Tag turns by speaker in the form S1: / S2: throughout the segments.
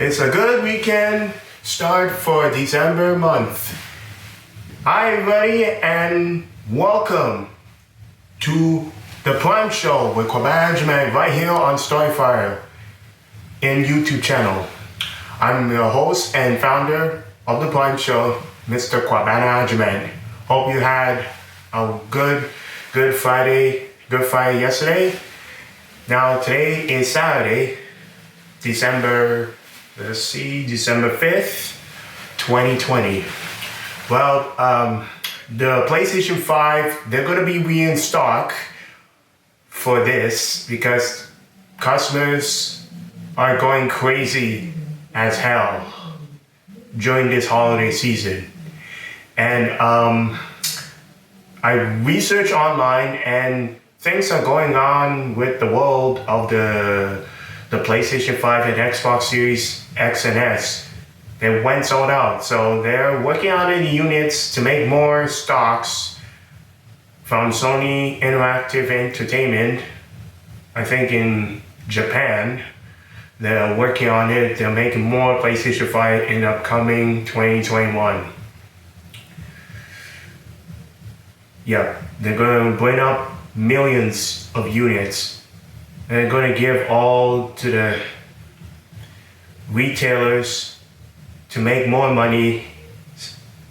S1: It's a good weekend start for December month. Hi everybody and welcome to the Prime Show with Kwabena Agyemang right here on Storyfire in YouTube channel. I'm your host and founder of the Prime Show, Mr. Kwabena Agyemang. Hope you had a good Friday yesterday. Now today is Saturday, December 5th, 2020. Well, the PlayStation 5, they're going to be in stock for this because customers are going crazy as hell during this holiday season. And I researched online and things are going on with the world of the PlayStation 5 and Xbox Series X and S. They went sold out. So they're working on the units to make more stocks from Sony Interactive Entertainment. I think in Japan, they're working on it. They're making more PlayStation 5 in upcoming 2021. Yeah, they're going to bring up millions of units. They're going to give all to the retailers to make more money,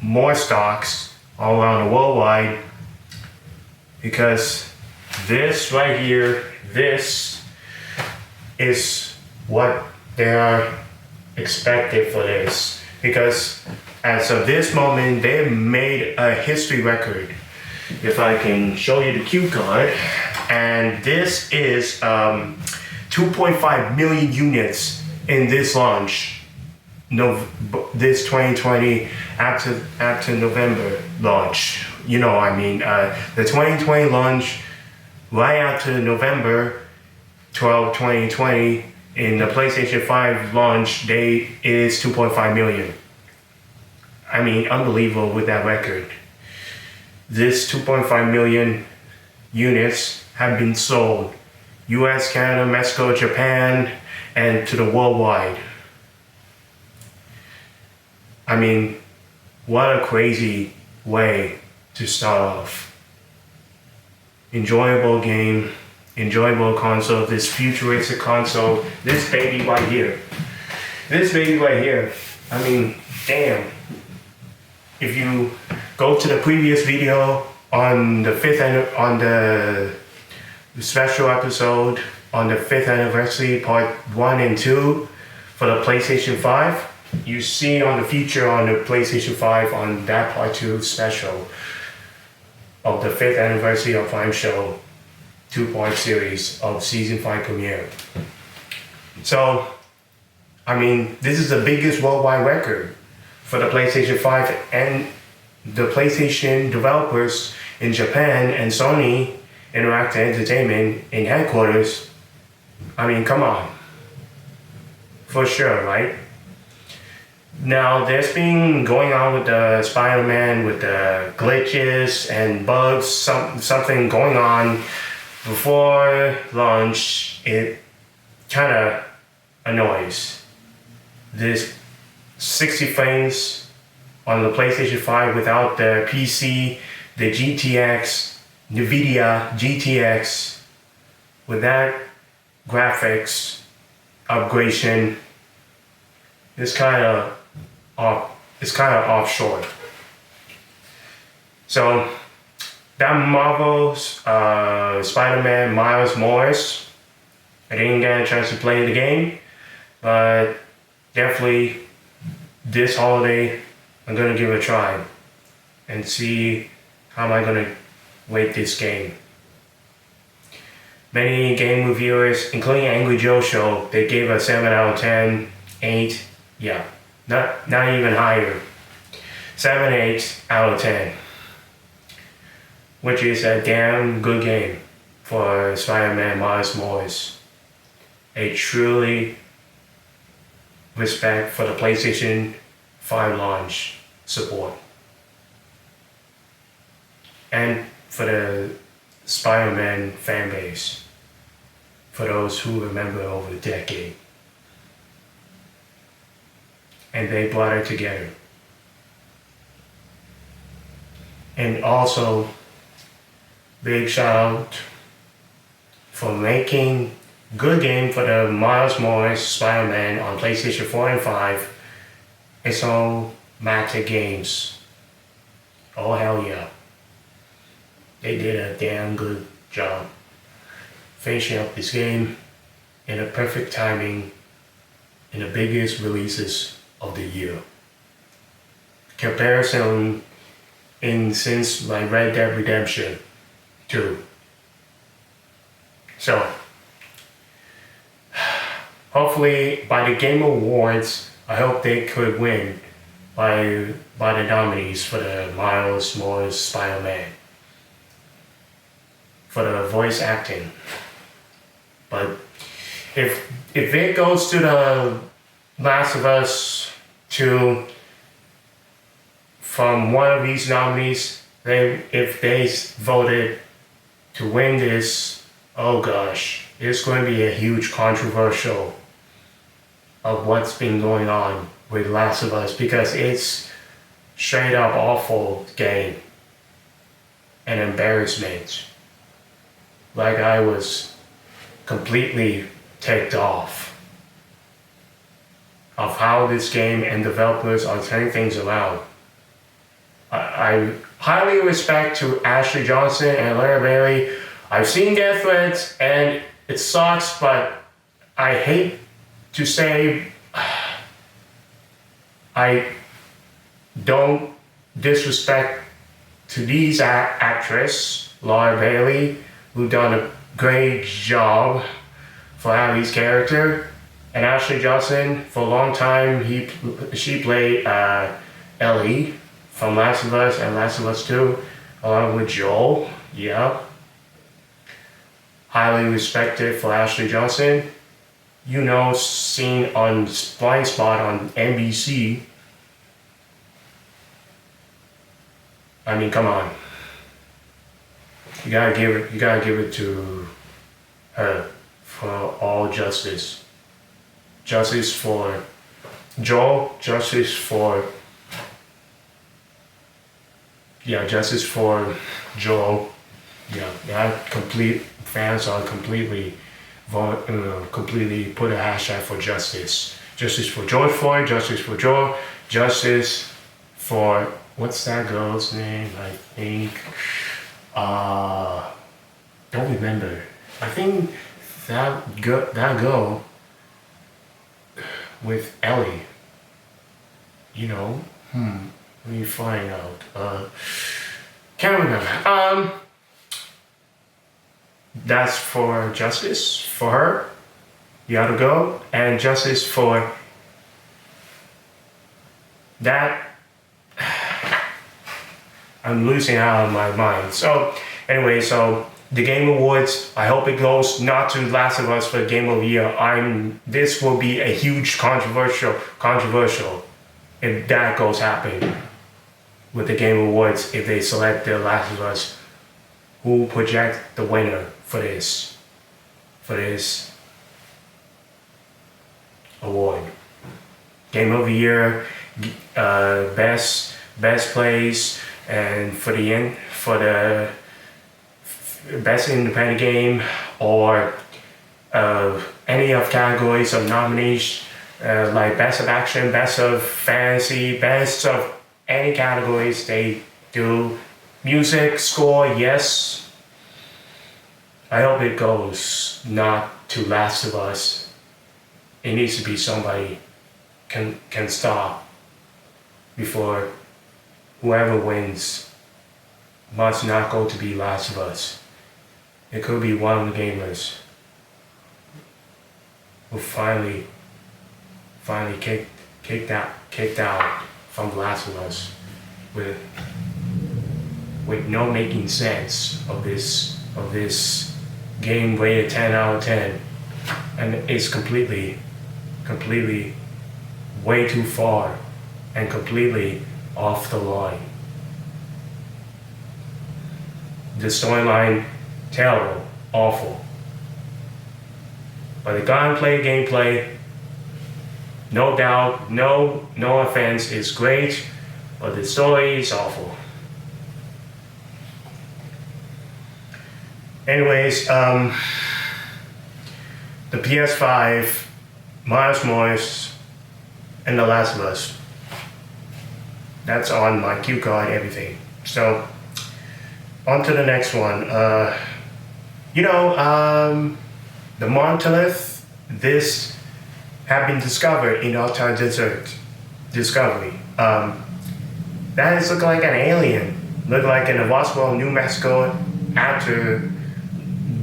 S1: more stocks all around the worldwide, because this right here, this is what they are expected for this. Because as of this moment, they made a history record. If I can show you the cue card, and this is 2.5 million units in this launch, this 2020 after November launch. You know, I mean, the 2020 launch right after November 12, 2020, in the PlayStation 5 launch date is 2.5 million. I mean, unbelievable with that record. This 2.5 million units have been sold US, Canada, Mexico, Japan, and to the worldwide. I mean, what a crazy way to start off. Enjoyable game, enjoyable console, this futuristic console, this baby right here. This baby right here, I mean, damn. If you go to the previous video on the special episode on the 5th anniversary part 1 and 2 for the PlayStation 5, you see on the feature on the PlayStation 5 on that part 2 special of the 5th anniversary of Prime Show 2-part series of season 5 premiere. So, I mean, this is the biggest worldwide record for the PlayStation 5, and the PlayStation developers in Japan and Sony Interactive Entertainment in headquarters. I mean, come on. For sure, right? Now, there's been going on with the Spider-Man with the glitches and bugs, something going on before launch. It kind of annoys. This 60 frames on the PlayStation 5 without the PC, the GTX, NVIDIA GTX, with that graphics upgradation, it's kind of off short. So that Marvel's Spider-Man Miles Morales, I didn't get a chance to play the game, but definitely this holiday I'm gonna give it a try and see how am I gonna rate this game. Many game reviewers, including Angry Joe Show, they gave a 7 out of 10, 8, yeah, not even higher. 7, 8 out of 10, which is a damn good game for Spider-Man Miles Morales. A truly respect for the PlayStation 5 launch support. And for the Spider-Man fan base, for those who remember over the decade. and they brought it together. And also, big shout out for making good game for the Miles Morales Spider-Man on PlayStation 4 and 5. It's all Matic Games. Oh hell yeah. They did a damn good job finishing up this game in a perfect timing in the biggest releases of the year. Comparison in since like Red Dead Redemption 2. So hopefully by the Game Awards, I hope they could win by the nominees for the Miles Morales Spider-Man for the voice acting. But if it goes to the Last of Us 2 from one of these nominees, if they voted to win this, oh gosh, it's going to be a huge controversial of what's been going on with Last of Us, because it's straight up awful game and embarrassment. Like I was completely ticked off of how this game and developers are turning things around. I highly respect to Ashley Johnson and Lara Bailey. I've seen their threads and it sucks, but I hate to say I don't disrespect to these actress, Lara Bailey, who done a great job for Abby's character, and Ashley Johnson, for a long time, she played Ellie from Last of Us and Last of Us 2, along with Joel. Yeah. Highly respected for Ashley Johnson. You know, seen on Blind Spot on NBC. I mean, come on. You gotta give it to her for all justice. Justice for Joel, justice for Joel. Yeah, complete fans are completely put a hashtag for justice. Justice for George Floyd, justice for Joel, justice for, what's that girl's name? I think, don't remember. I think that girl with Ellie, you know, let me find out. Can't remember. That's for justice for her. You gotta go. And justice for that. I'm losing out of my mind. So anyway, the Game Awards, I hope it goes not to Last of Us for Game of the Year. This will be a huge controversial if that goes happen with the Game Awards, if they select the Last of Us. Who project the winner for this award? Game of the Year, best plays, and for the best independent game, or any of categories of nominations, like best of action, best of fantasy, best of any categories they do. Music, score, yes. I hope it goes not to Last of Us. It needs to be somebody can stop before whoever wins must not go to be Last of Us. It could be one of the gamers who finally kicked out from Last of Us with no making sense of this game rated 10 out of 10, and it's completely way too far and completely off the line. The storyline, terrible, awful, but the gameplay, No doubt, no offense, is great, but the story is awful. Anyways, the PS5, Miles Morris, and The Last of Us. That's on my cue card, everything. So, on to the next one. The Monolith, this have been discovered in Utah Desert Discovery. That is look like an alien. Look like in the Roswell, New Mexico after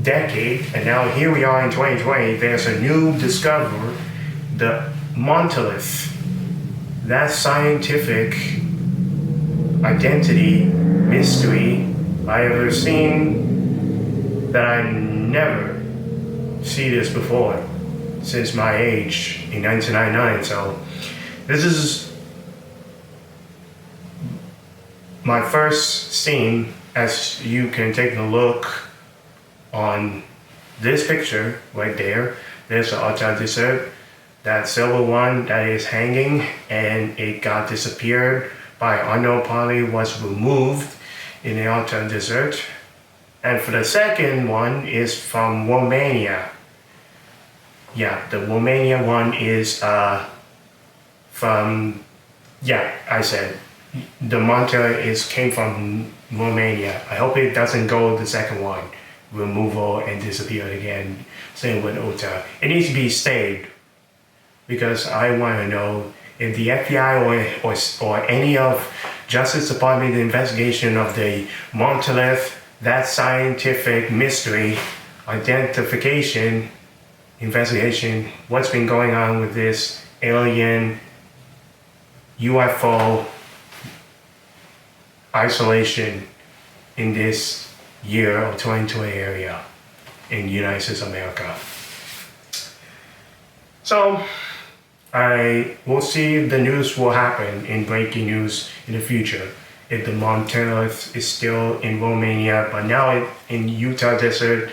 S1: decade, and now here we are in 2020. There's a new discovery, the Monolith. That scientific identity mystery I ever seen that I never see this before since my age in 1999. So this is my first scene. As you can take a look on this picture right there, there's the Utah Desert, that silver one that is hanging, and it got disappeared by unknown party, was removed in the Utah Desert. And for the second one is from Romania. Yeah, the Romania one is from, yeah, I said the Monolith came from Romania. I hope it doesn't go the second one, removal and disappear again. Same with Utah. It needs to be saved because I want to know if the FBI or any of Justice Department investigation of the Monolith, that scientific mystery, identification, investigation, what's been going on with this alien UFO isolation in this year of 2020 area in the United States of America. So I will see if the news will happen in breaking news in the future. If the Monolith is still in Romania, but now in Utah Desert,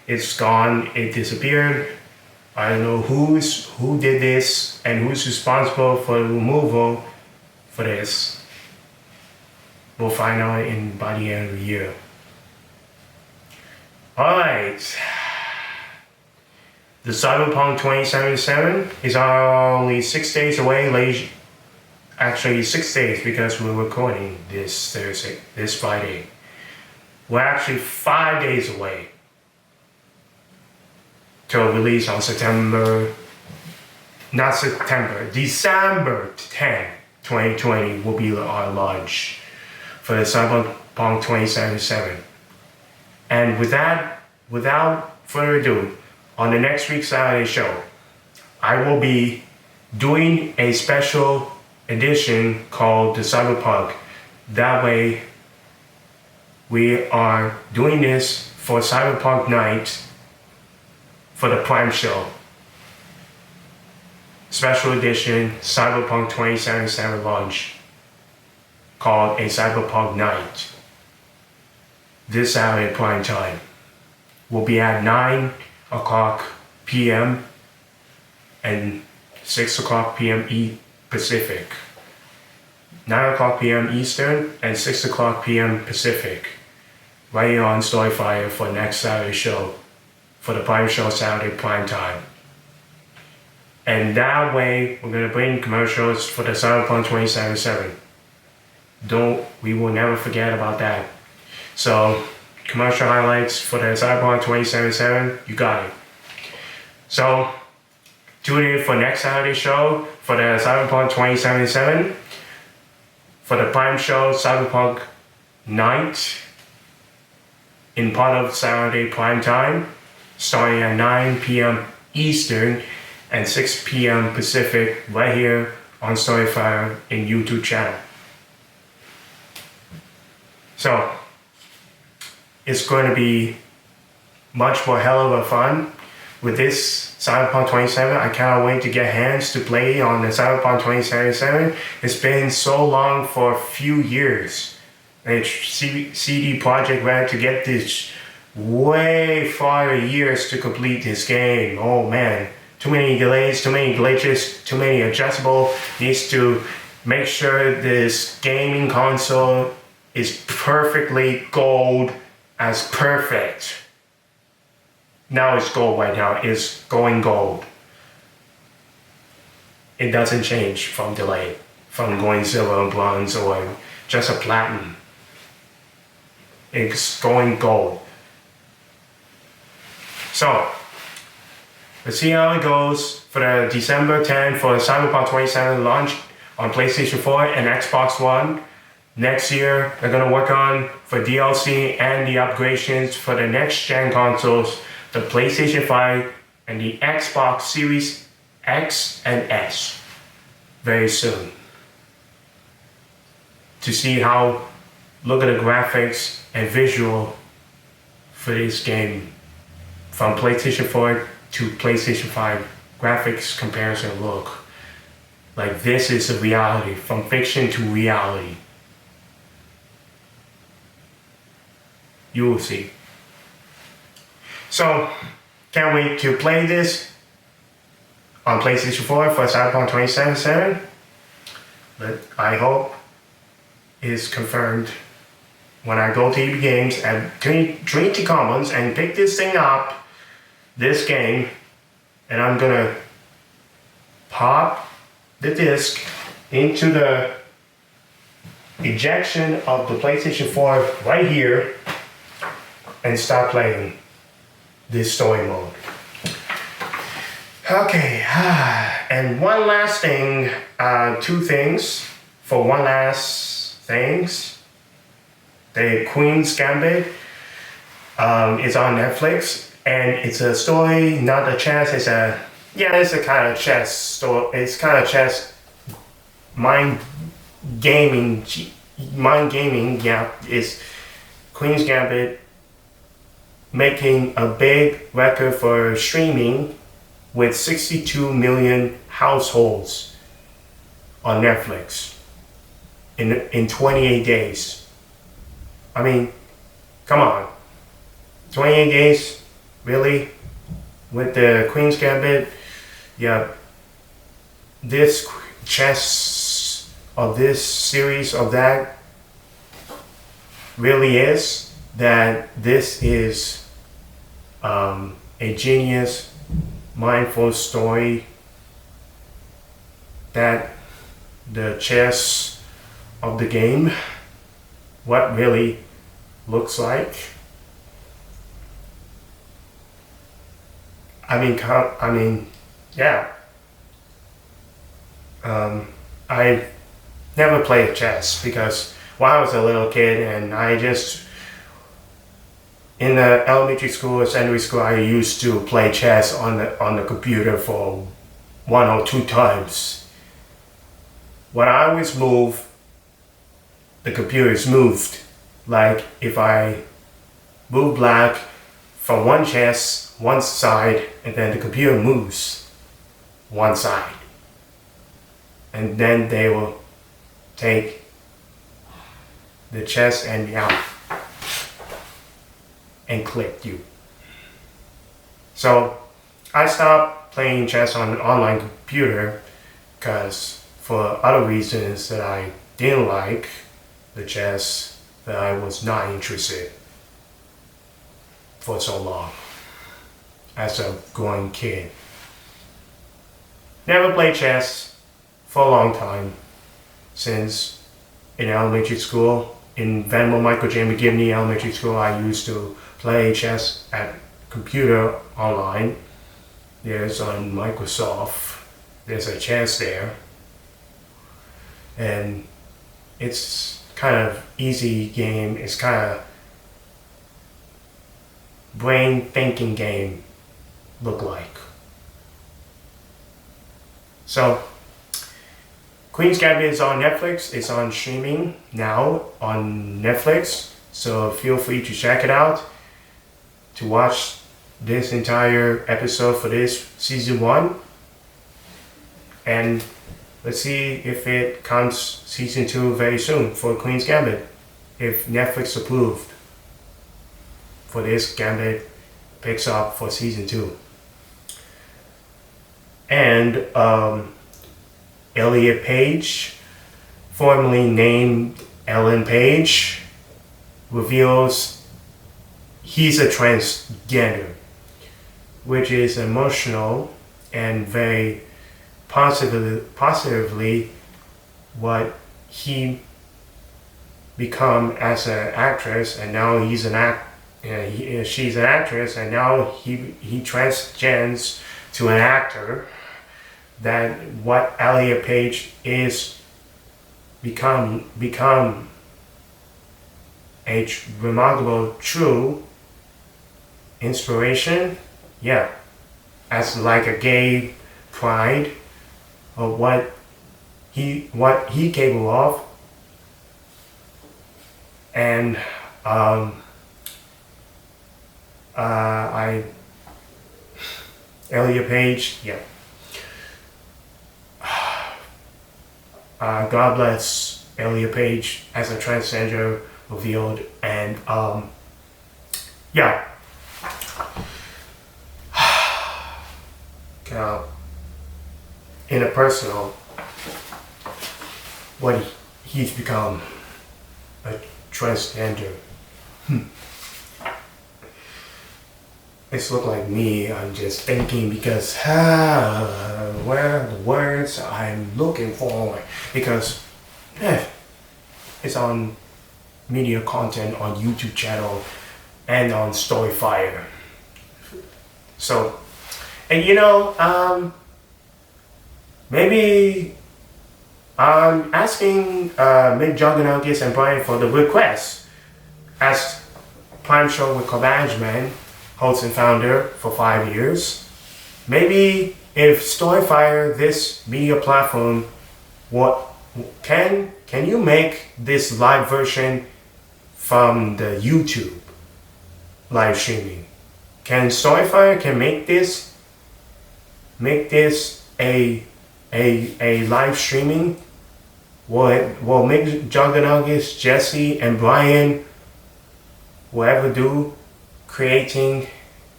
S1: it's gone, it disappeared. I don't know who did this and who's responsible for the removal for this. We'll find out by the end of the year. Alright. The Cyberpunk 2077 is only 6 days away. Actually 6 days because we're recording this Thursday, this Friday. We're actually 5 days away to release on December 10, 2020 will be our launch for the Cyberpunk 2077. And without further ado, on the next week's Saturday show, I will be doing a special edition called the Cyberpunk. That way, we are doing this for Cyberpunk night for the Prime show. Special edition Cyberpunk 2077 launch called a Cyberpunk night. This Saturday prime time will be at 9 o'clock p.m. and 6 o'clock p.m. Pacific. 9 o'clock p.m. Eastern and 6 o'clock p.m. Pacific. Right here on Storyfire for next Saturday show. For the Prime show Saturday prime time. And that way, we're going to bring commercials for the Cyberpunk 2077. We will never forget about that. So, commercial highlights for the Cyberpunk 2077, you got it. So, tune in for next Saturday show for the Cyberpunk 2077. For the Prime show, Cyberpunk night, in part of Saturday prime time, starting at 9 p.m. Eastern and 6 p.m. Pacific, right here on Storyfire in YouTube channel. So, it's going to be much more hell of a fun with this Cyberpunk 2077. I cannot wait to get hands to play on the Cyberpunk 2077. It's been so long for a few years. CD Projekt Red to get this way farther years to complete this game. Oh man, too many delays, too many glitches, too many adjustable. Needs to make sure this gaming console is perfectly gold as perfect. Now it's gold right now, it's going gold. It doesn't change from delay, from going silver and bronze or just a platinum. It's going gold. So, let's see how it goes for the December 10th for the Cyberpunk 2077 launch on PlayStation 4 and Xbox One. Next year, they're gonna work on for DLC and the upgradations for the next gen consoles, the PlayStation 5 and the Xbox Series X and S very soon. To see how, look at the graphics and visual for this game from PlayStation 4 to PlayStation 5 graphics comparison look. Like this is a reality, from fiction to reality. You will see. So, can't wait to play this on PlayStation 4 for Cyberpunk 2077. But I hope it's confirmed when I go to EB Games and Trinity Commons and pick this thing up, this game, and I'm gonna pop the disc into the ejection of the PlayStation 4 right here and start playing this story mode. Okay, and one last thing, two things for one last things. The Queen's Gambit is on Netflix, and it's a story, not a chess. It's a kind of chess story. It's kind of chess, mind gaming. Yeah, it's Queen's Gambit making a big record for streaming with 62 million households on Netflix in 28 days. I mean, come on. 28 days, really? With the Queen's Gambit? Yeah. This chess of this series of that really is that this is a genius, mindful story that the chess of the game, what really looks like. Yeah. I never played chess because when I was a little kid and I just, in the elementary school or secondary school, I used to play chess on the computer for 1 or 2 times. When I always move, the computer is moved. Like if I move black from one chess, one side, and then the computer moves one side. And then they will take the chess and out and click you. So I stopped playing chess on an online computer because for other reasons that I didn't like the chess, that I was not interested for so long as a growing kid. Never played chess for a long time, since in elementary school, in Venmo Michael J. McGivney Elementary School, I used to play chess at computer online. There's on Microsoft, there's a chess there. And it's kind of easy game, it's kind of brain thinking game look like. So Queen's Gambit is on Netflix. It's on streaming now on Netflix. So feel free to check it out to watch this entire episode for this season 1. And let's see if it comes season 2 very soon for Queen's Gambit. If Netflix approved for this Gambit picks up for season 2. And Elliot Page, formerly named Ellen Page, reveals he's a transgender, which is emotional and very positively what he become as an actress, and now he's an she's an actress, and now he transgens to an actor. That what Elliot Page is become a remarkable, true inspiration. Yeah, as like a gay pride of what he capable of. And Elliot Page, yeah. God bless Elliot Page as a transgender revealed, and yeah. In a personal, what he's become a transgender. It's look like me. I'm just thinking because where are the words I'm looking for? Because it's on media content on YouTube channel and on Storyfire. So, and maybe I'm asking Mick Juggernaut and Brian for the request as Prime Show with Agyemang, host and founder for 5 years. Maybe if Storyfire, this media platform, what can you make this live version from the YouTube live streaming? Can Storyfire make this a live streaming? Will Mick Juggernaut, Jesse and Brian will ever do creating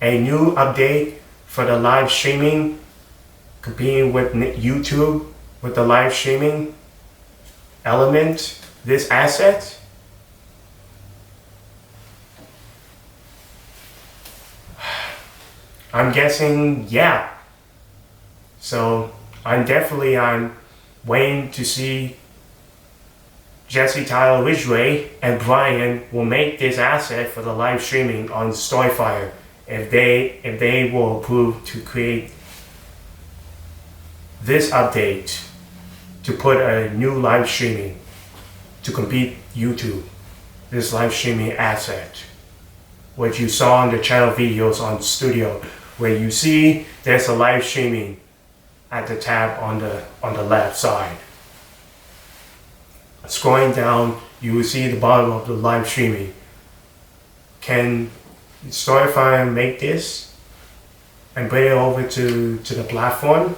S1: a new update for the live streaming, competing with YouTube with the live streaming element, this asset? I'm guessing yeah. So I'm waiting to see Jesse, Tyler, Ridgway, and Brian will make this asset for the live streaming on Storyfire if they will approve to create this update to put a new live streaming to compete YouTube, this live streaming asset, what you saw in the channel videos on Studio, where you see there's a live streaming at the tab on the left side. Scrolling down, you will see the bottom of the live streaming. Can Storyfire make this and bring it over to the platform?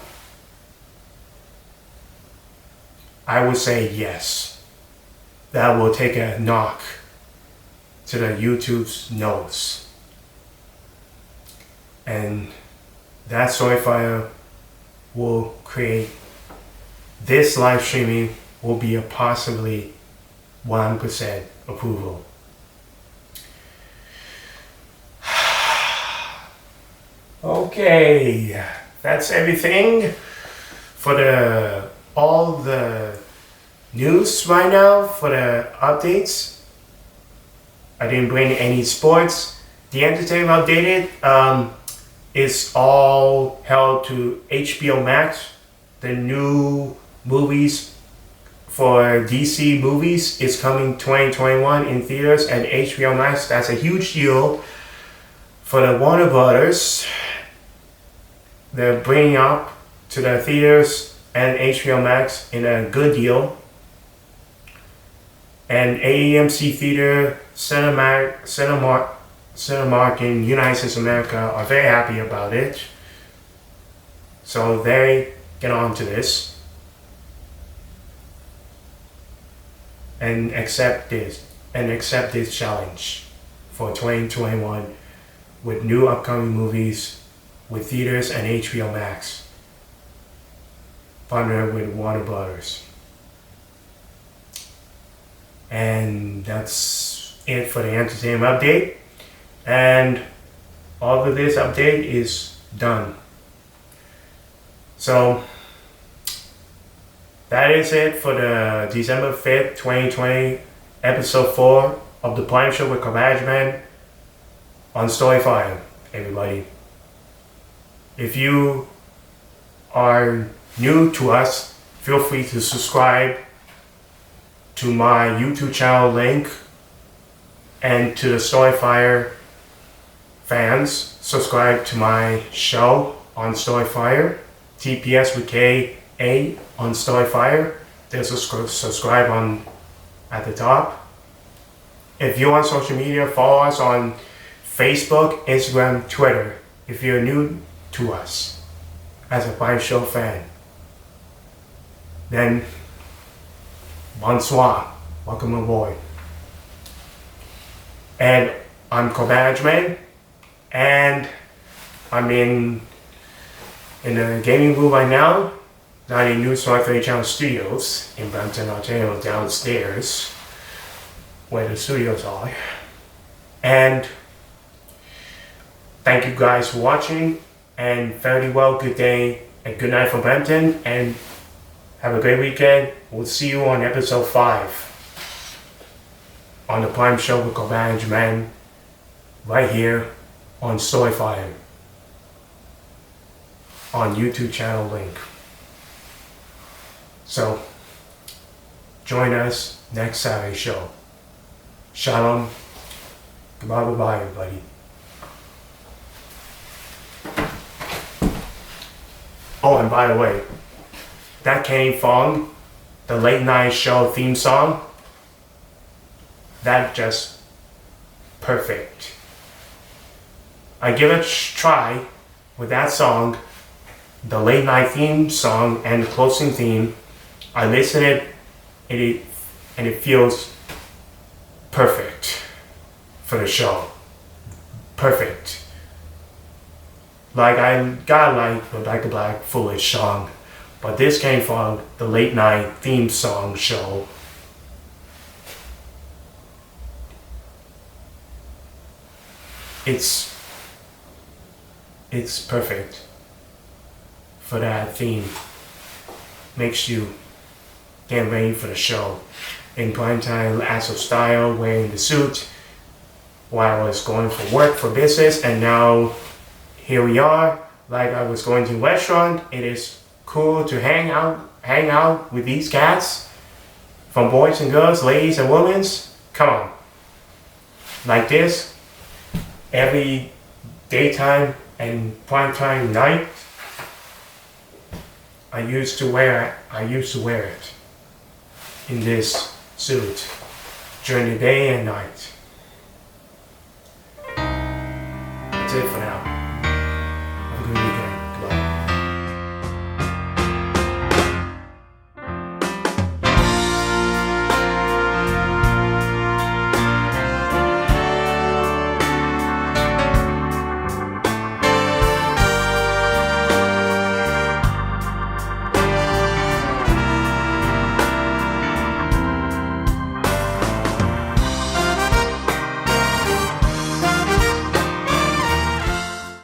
S1: I would say yes. That will take a knock to the YouTube's nose. And that Storyfire will create this live streaming will be a possibly 1% approval. Okay, that's everything for all the news right now, for the updates. I didn't bring any sports. The entertainment updated is all held to HBO Max. The new movies for DC movies is coming 2021 in theaters and HBO Max. That's a huge deal for the Warner Brothers. They're bringing up to the theaters and HBO Max in a good deal. And AMC Theater, Cinemark in United States of America are very happy about it. So they get on to this and accept this challenge for 2021 with new upcoming movies with theaters and HBO Max. partnered with Warner Brothers. And that's it for the entertainment update. And all of this update is done. So that is it for the December 5th, 2020, episode 4 of the Prime Show with Agyemang on Storyfire, everybody. If you are new to us, feel free to subscribe to my YouTube channel link, and to the Storyfire fans, subscribe to my show on Storyfire, TPS with KA on Storyfire. There's a subscribe on at the top. If you're on social media, follow us on Facebook, Instagram, Twitter. If you're new to us as a Prime Show fan, then bonsoir, welcome aboard. And I'm Kwabena, and I'm in the gaming booth right now, not in New Smart 30 Channel Studios in Brampton, Ontario, downstairs where the studios are. And thank you guys for watching, and fairly well, good day and good night from Brampton, and have a great weekend. We'll see you on episode 5 on the Prime Show with Agyemang, right here on Storyfire on YouTube channel link. So join us next Saturday show. Shalom. Goodbye, bye, everybody. Oh, and by the way, that came from the late night show theme song. That just perfect. I give it a try with that song, the late night theme song and the closing theme. I listen it and it feels perfect for the show. Perfect. Like I got like the Back to Black Foolish song, but this came from the late night theme song show. It's perfect for that theme. Makes you get ready for the show. In prime time, as of style, wearing the suit while I was going for work, for business, and now here we are. Like I was going to a restaurant. It is cool to hang out with these cats, from boys and girls, ladies and women. Come on, like this every daytime and primetime night. I used to wear it in this suit during the day and night. That's it for now. Have a good weekend.